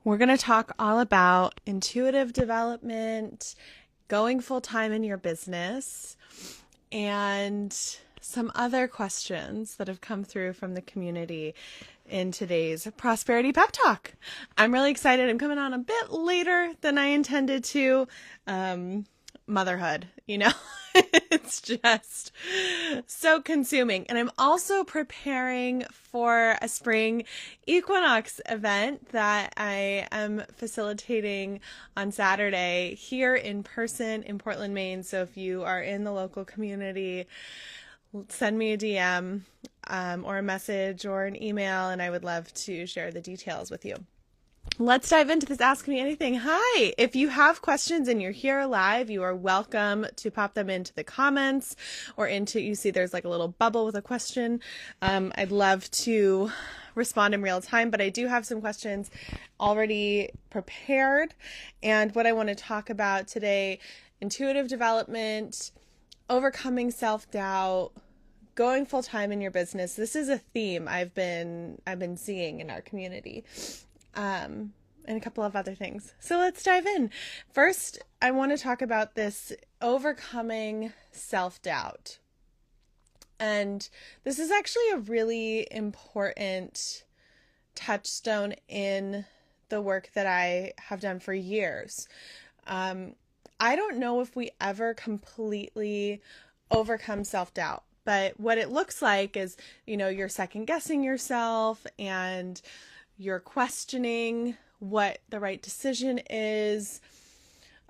We're going to talk all about intuitive development, going full-time in your business, and some other questions that have come through from the community in today's Prosperity Pep Talk. I'm really excited. I'm coming on a bit later than I intended to. Motherhood, it's just so consuming. And I'm also preparing for a spring equinox event that I am facilitating on Saturday here in person in Portland, Maine. So if you are in the local community, send me a DM or a message or an email, and I would love to share the details with you. Let's dive into this Ask Me Anything. Hi! If you have questions and you're here live, you are welcome to pop them into the comments or you see there's like a little bubble with a question. I'd love to respond in real time, but I do have some questions already prepared. And what I want to talk about today, intuitive development, overcoming self-doubt, going full-time in your business. This is a theme I've been seeing in our community. And a couple of other things. So let's dive in. First, I want to talk about this overcoming self-doubt. And this is actually a really important touchstone in the work that I have done for years. I don't know if we ever completely overcome self-doubt, but what it looks like is, you're second guessing yourself and you're questioning what the right decision is.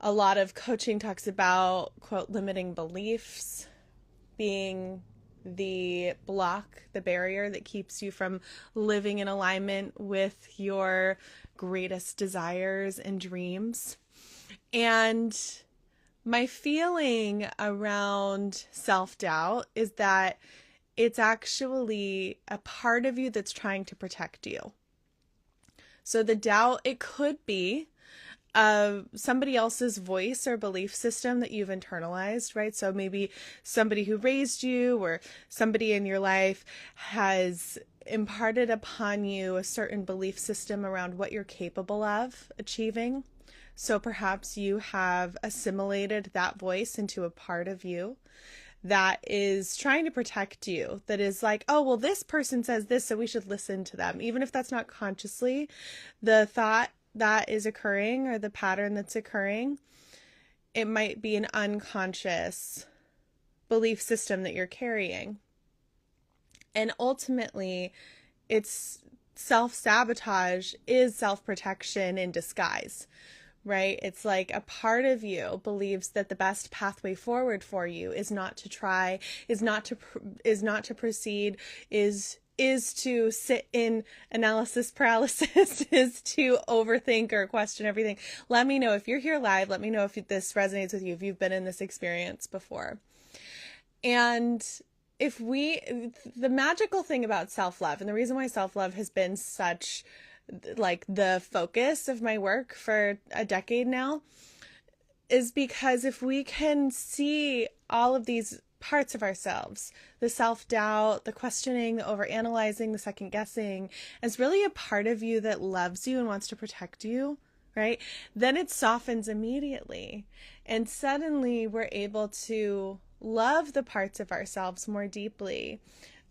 A lot of coaching talks about, quote, limiting beliefs being the block, the barrier that keeps you from living in alignment with your greatest desires and dreams. And my feeling around self-doubt is that it's actually a part of you that's trying to protect you. So the doubt, it could be somebody else's voice or belief system that you've internalized, right? So maybe somebody who raised you or somebody in your life has imparted upon you a certain belief system around what you're capable of achieving. So perhaps you have assimilated that voice into a part of you that is trying to protect you, that is like, oh, well, this person says this, so we should listen to them. Even if that's not consciously the thought that is occurring or the pattern that's occurring, it might be an unconscious belief system that you're carrying. And ultimately, it's self-sabotage is self-protection in disguise. Right? It's like a part of you believes that the best pathway forward for you is not to try, is not to proceed, is to sit in analysis paralysis, is to overthink or question everything. Let me know if you're here live. Let me know if this resonates with you, if you've been in this experience before. And the magical thing about self-love, and the reason why self-love has been such like the focus of my work for a decade now, is because if we can see all of these parts of ourselves, the self-doubt, the questioning, the overanalyzing, the second guessing, as really a part of you that loves you and wants to protect you, right? Then it softens immediately. And suddenly we're able to love the parts of ourselves more deeply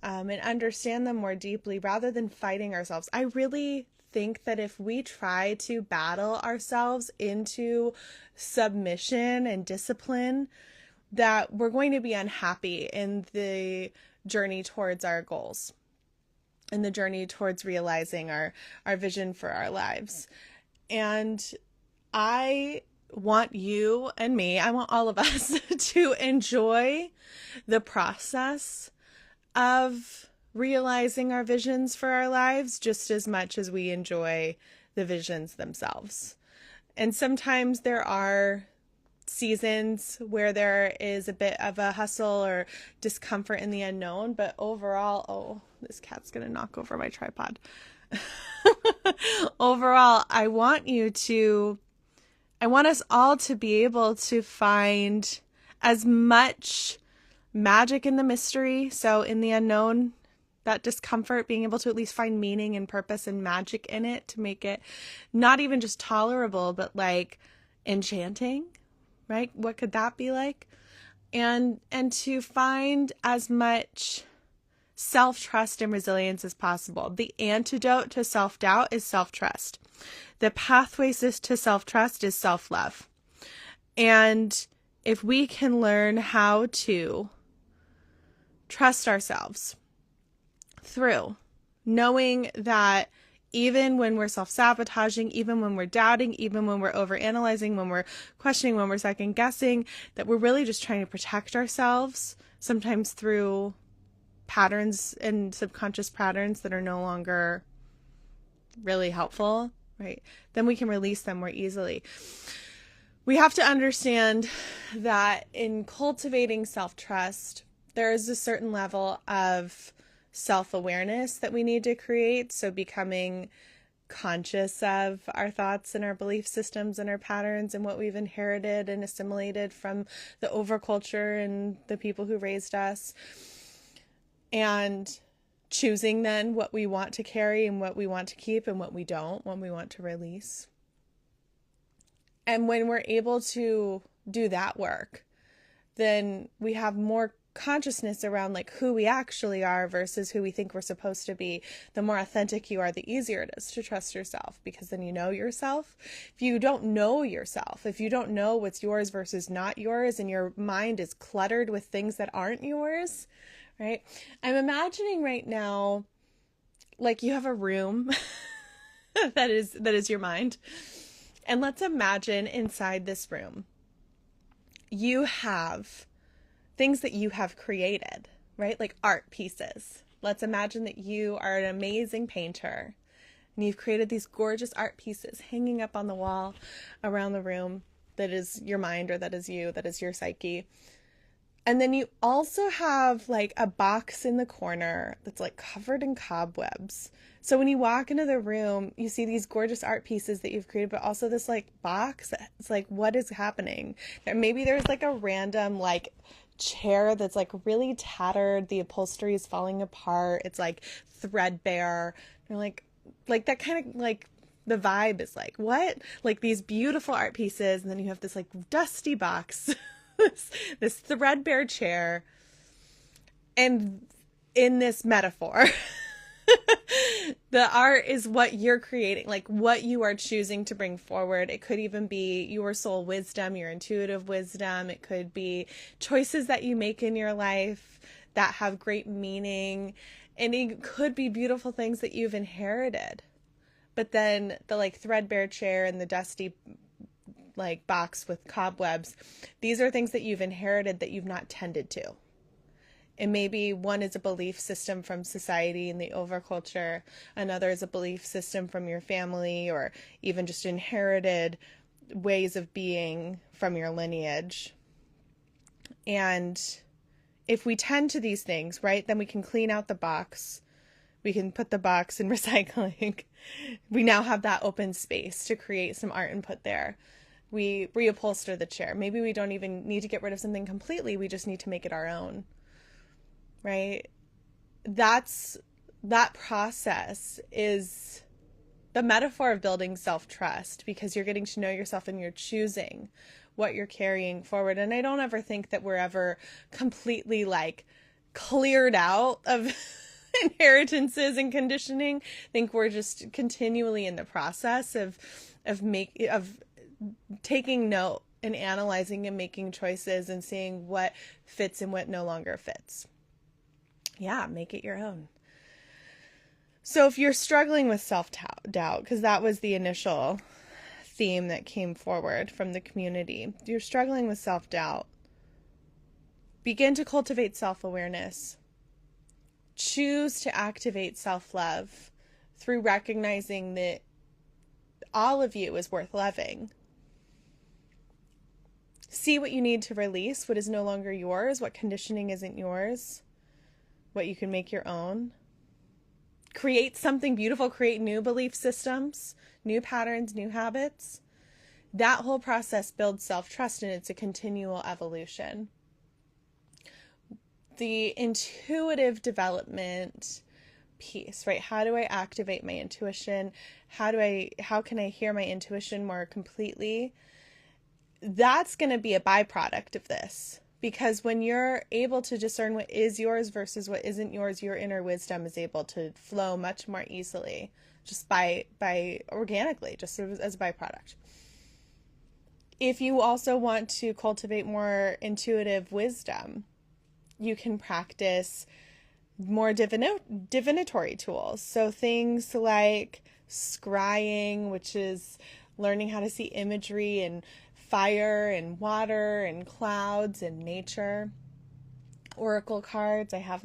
and understand them more deeply rather than fighting ourselves. I really think that if we try to battle ourselves into submission and discipline, that we're going to be unhappy in the journey towards our goals and the journey towards realizing our vision for our lives. And I want you and me, I want all of us to enjoy the process of realizing our visions for our lives just as much as we enjoy the visions themselves. And sometimes there are seasons where there is a bit of a hustle or discomfort in the unknown, but overall, oh, this cat's gonna knock over my tripod. Overall, I want us all to be able to find as much magic in the mystery, so in the unknown, that discomfort, being able to at least find meaning and purpose and magic in it to make it not even just tolerable, but like enchanting, right? What could that be like? And to find as much self-trust and resilience as possible. The antidote to self-doubt is self-trust. The pathways to self-trust is self-love. And if we can learn how to trust ourselves through knowing that even when we're self-sabotaging, even when we're doubting, even when we're overanalyzing, when we're questioning, when we're second guessing, that we're really just trying to protect ourselves, sometimes through patterns and subconscious patterns that are no longer really helpful, right? Then we can release them more easily. We have to understand that in cultivating self-trust, there is a certain level of self-awareness that we need to create. So becoming conscious of our thoughts and our belief systems and our patterns and what we've inherited and assimilated from the overculture and the people who raised us. And choosing then what we want to carry and what we want to keep and what we don't, what we want to release. And when we're able to do that work, then we have more consciousness around like who we actually are versus who we think we're supposed to be. The more authentic you are, the easier it is to trust yourself, because then you know yourself. If you don't know yourself, if you don't know what's yours versus not yours, and your mind is cluttered with things that aren't yours, right? I'm imagining right now, like you have a room that is your mind. And let's imagine inside this room, you have things that you have created, right? Like art pieces. Let's imagine that you are an amazing painter and you've created these gorgeous art pieces hanging up on the wall around the room. That is your mind, or that is you, that is your psyche. And then you also have like a box in the corner that's like covered in cobwebs. So when you walk into the room, you see these gorgeous art pieces that you've created, but also this like box. It's like, what is happening? Maybe there's like a random like chair that's like really tattered. The upholstery is falling apart. It's like threadbare. You're like that kind of like the vibe is like, what? Like these beautiful art pieces. And then you have this like dusty box. this threadbare chair. And in this metaphor, the art is what you're creating, like what you are choosing to bring forward. It could even be your soul wisdom, your intuitive wisdom. It could be choices that you make in your life that have great meaning. And it could be beautiful things that you've inherited. But then the like threadbare chair and the dusty like box with cobwebs, these are things that you've inherited that you've not tended to. And maybe one is a belief system from society and the overculture. Another is a belief system from your family, or even just inherited ways of being from your lineage. And if we tend to these things, right, then we can clean out the box. We can put the box in recycling. We now have that open space to create some art and put there. We reupholster the chair. Maybe we don't even need to get rid of something completely. We just need to make it our own. Right? That process is the metaphor of building self-trust, because you're getting to know yourself and you're choosing what you're carrying forward. And I don't ever think that we're ever completely like cleared out of inheritances and conditioning. I think we're just continually in the process of taking note and analyzing and making choices and seeing what fits and what no longer fits. Yeah, make it your own. So if you're struggling with self-doubt, because that was the initial theme that came forward from the community, if you're struggling with self-doubt, begin to cultivate self-awareness. Choose to activate self-love through recognizing that all of you is worth loving. See what you need to release, what is no longer yours, what conditioning isn't yours, what you can make your own. Create something beautiful, create new belief systems, new patterns, new habits. That whole process builds self-trust, and it's a continual evolution. The intuitive development piece, right? How do I activate my intuition? How can I hear my intuition more completely? That's going to be a byproduct of this, because when you're able to discern what is yours versus what isn't yours, your inner wisdom is able to flow much more easily, just by organically, just as a byproduct. If you also want to cultivate more intuitive wisdom, you can practice more divinatory tools. So things like scrying, which is learning how to see imagery and fire and water and clouds and nature. Oracle cards. I have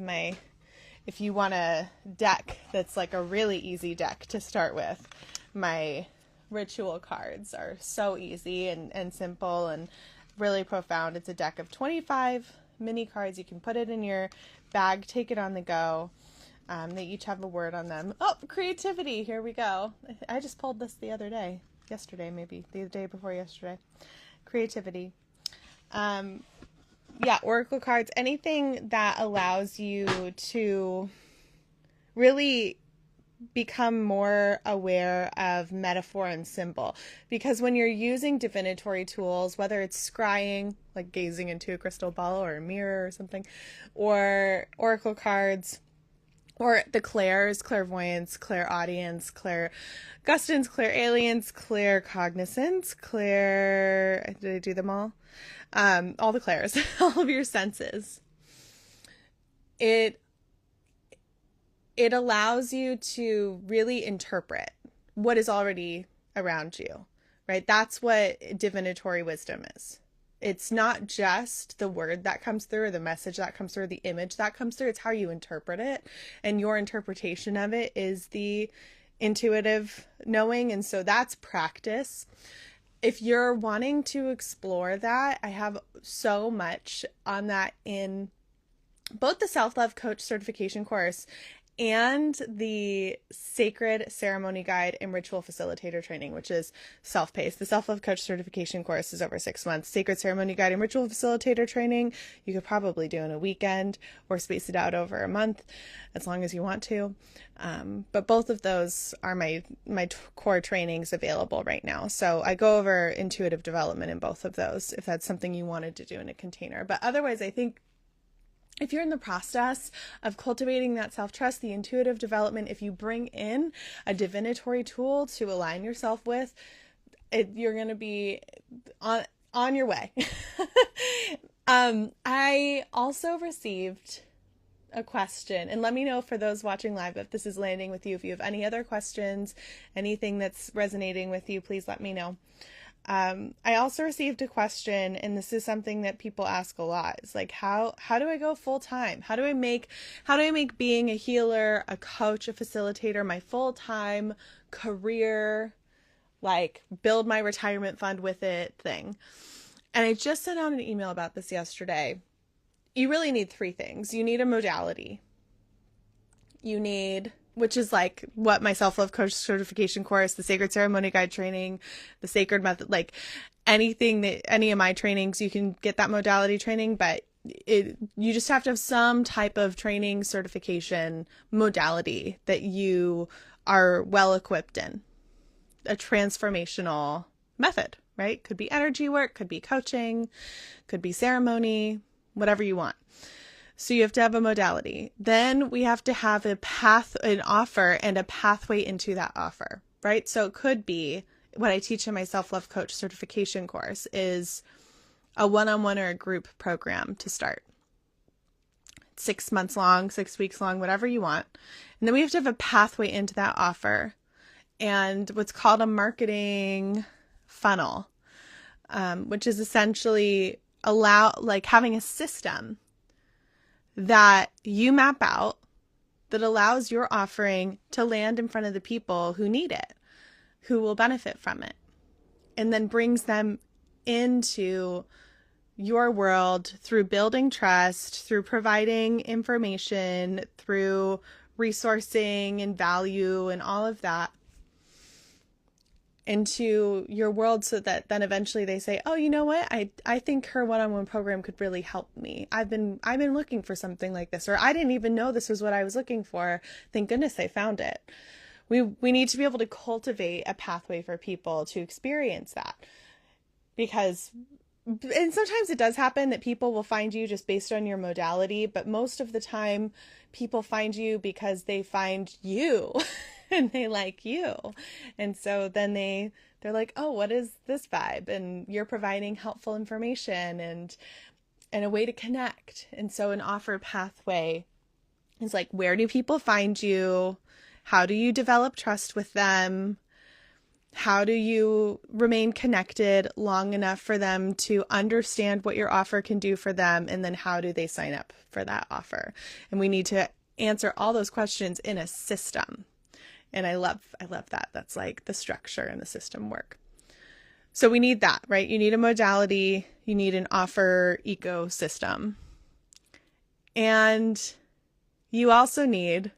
if you want a deck that's like a really easy deck to start with, my ritual cards are so easy and simple and really profound. It's a deck of 25 mini cards. You can put it in your bag, take it on the go. They each have a word on them. Oh, creativity. Here we go. I just pulled this the other day. Yesterday, maybe. The day before yesterday. Creativity. Oracle cards. Anything that allows you to really become more aware of metaphor and symbol. Because when you're using divinatory tools, whether it's scrying, like gazing into a crystal ball or a mirror or something, or oracle cards, or the clairs, clairvoyance, clairaudience, clairgustance, clairalience, claircognizance, did I do them all? All the clairs, all of your senses. It allows you to really interpret what is already around you, right? That's what divinatory wisdom is. It's not just the word that comes through or the message that comes through or the image that comes through. It's how you interpret it. And your interpretation of it is the intuitive knowing. And so that's practice. If you're wanting to explore that, I have so much on that in both the Self-Love Coach certification course and the Sacred Ceremony Guide and Ritual Facilitator training, which is self-paced. The Self-Love Coach certification course is over 6 months. Sacred Ceremony Guide and Ritual Facilitator training, you could probably do in a weekend or space it out over a month, as long as you want to. But both of those are my core trainings available right now. So I go over intuitive development in both of those, if that's something you wanted to do in a container. But otherwise, I think if you're in the process of cultivating that self-trust, the intuitive development, if you bring in a divinatory tool to align yourself with, you're going to be on your way. I also received a question, and let me know for those watching live if this is landing with you. If you have any other questions, anything that's resonating with you, please let me know. I also received a question, and this is something that people ask a lot. It's like, how do I go full time? How do I make being a healer, a coach, a facilitator my full-time career, like build my retirement fund with it thing? And I just sent out an email about this yesterday. You really need 3 things. You need a modality. You need, which is like what my Self-Love Coach certification course, the Sacred Ceremony Guide training, the Sacred Method, like any of my trainings, you can get that modality training, but you just have to have some type of training certification modality that you are well equipped in. A transformational method, right? Could be energy work, could be coaching, could be ceremony, whatever you want. So you have to have a modality. Then we have to have an offer and a pathway into that offer, right? So it could be what I teach in my Self-Love Coach certification course is a one-on-one or a group program to start. 6 months long, 6 weeks long, whatever you want. And then we have to have a pathway into that offer and what's called a marketing funnel, which is essentially having a system that you map out that allows your offering to land in front of the people who need it, who will benefit from it, and then brings them into your world through building trust, through providing information, through resourcing and value and all of that. into your world so that then eventually they say, oh, you know what? I think her one-on-one program could really help me. I've been looking for something like this, or I didn't even know this was what I was looking for. Thank goodness they found it. We need to be able to cultivate a pathway for people to experience that, because, and sometimes it does happen that people will find you just based on your modality, but most of the time people find you because they find you and they like you. And so then they're like, oh, what is this vibe? And you're providing helpful information and a way to connect. And so an offer pathway is like, where do people find you? How do you develop trust with them? How do you remain connected long enough for them to understand what your offer can do for them? And then how do they sign up for that offer? And we need to answer all those questions in a system. And I love that. That's like the structure and the system work. So we need that, right? You need a modality, you need an offer ecosystem. And you also need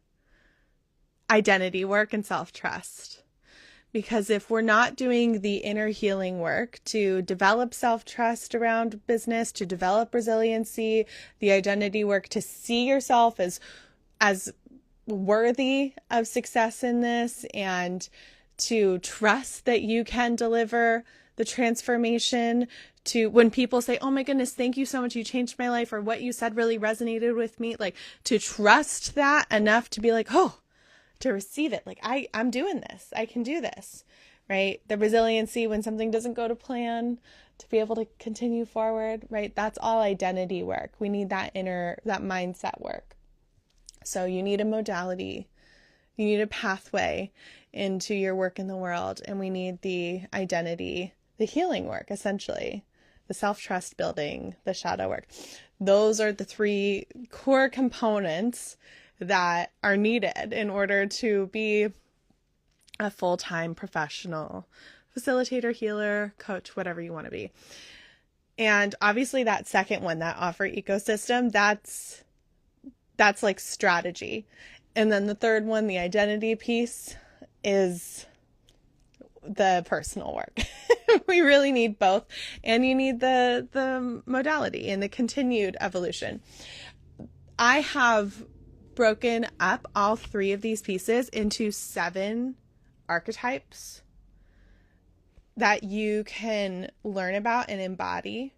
identity work and self-trust. Because if we're not doing the inner healing work to develop self-trust around business, to develop resiliency, the identity work to see yourself as worthy of success in this, and to trust that you can deliver the transformation, to when people say, oh my goodness, thank you so much, you changed my life, or what you said really resonated with me, like to trust that enough to be like, oh, to receive it. Like I'm doing this, I can do this, right? The resiliency when something doesn't go to plan, to be able to continue forward, right? That's all identity work. We need that mindset work. So you need a modality, you need a pathway into your work in the world, and we need the identity, the healing work, essentially, the self-trust building, the shadow work. Those are the three core components that are needed in order to be a full-time professional facilitator, healer, coach, whatever you want to be. And obviously that second one, that offer ecosystem, that's like strategy. And then the third one, the identity piece, is the personal work. We really need both. And you need the modality and the continued evolution. I have broken up all three of these pieces into 7 archetypes that you can learn about and embody.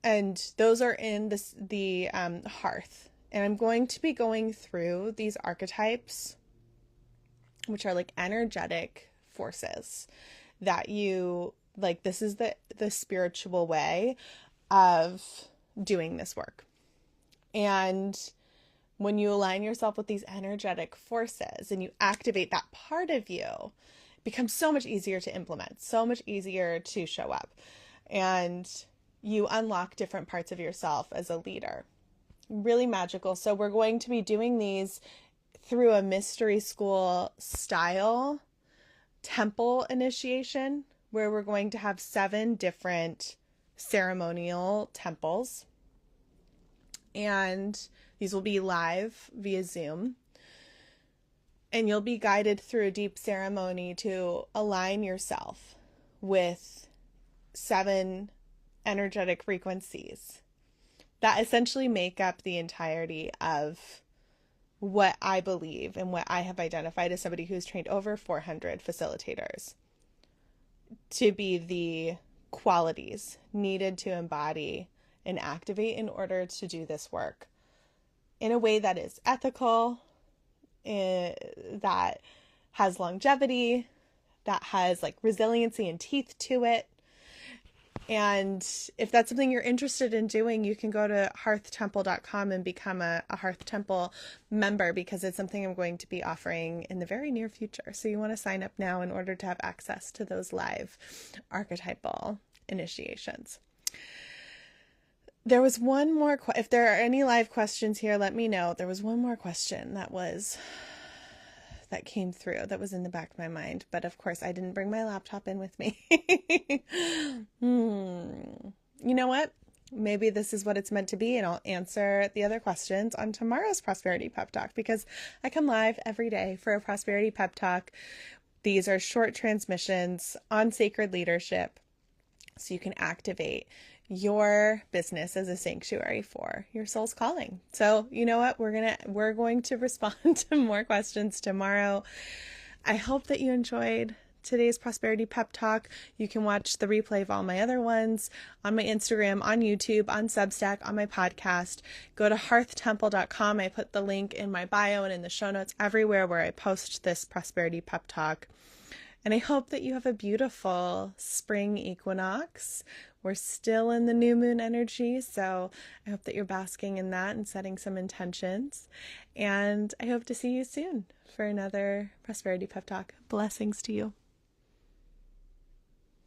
And those are in the hearth. And I'm going to be going through these archetypes, which are like energetic forces that you, like, this is the spiritual way of doing this work. And when you align yourself with these energetic forces and you activate that part of you, it becomes so much easier to implement, so much easier to show up. And you unlock different parts of yourself as a leader. Really magical. So we're going to be doing these through a mystery school style temple initiation, where we're going to have 7 different ceremonial temples. And these will be live via Zoom. And you'll be guided through a deep ceremony to align yourself with 7 energetic frequencies that essentially make up the entirety of what I believe and what I have identified as somebody who's trained over 400 facilitators to be the qualities needed to embody and activate in order to do this work in a way that is ethical, that has longevity, that has like resiliency and teeth to it. And if that's something you're interested in doing, you can go to hearthtemple.com and become a Hearth Temple member, because it's something I'm going to be offering in the very near future. So you want to sign up now in order to have access to those live archetypal initiations. There was one more, if there are any live questions here, let me know. There was one more question that came through that was in the back of my mind. But of course, I didn't bring my laptop in with me. You know what? Maybe this is what it's meant to be, and I'll answer the other questions on tomorrow's Prosperity Pep Talk, because I come live every day for a Prosperity Pep Talk These are short transmissions on sacred leadership so you can activate your business as a sanctuary for your soul's calling. So, you know what? We're going to respond to more questions tomorrow. I hope that you enjoyed today's Prosperity Pep Talk. You can watch the replay of all my other ones on my Instagram, on YouTube, on Substack, on my podcast. Go to hearthtemple.com. I put the link in my bio and in the show notes everywhere where I post this Prosperity Pep Talk. And I hope that you have a beautiful spring equinox. We're still in the new moon energy, so I hope that you're basking in that and setting some intentions. And I hope to see you soon for another Prosperity Pep Talk. Blessings to you.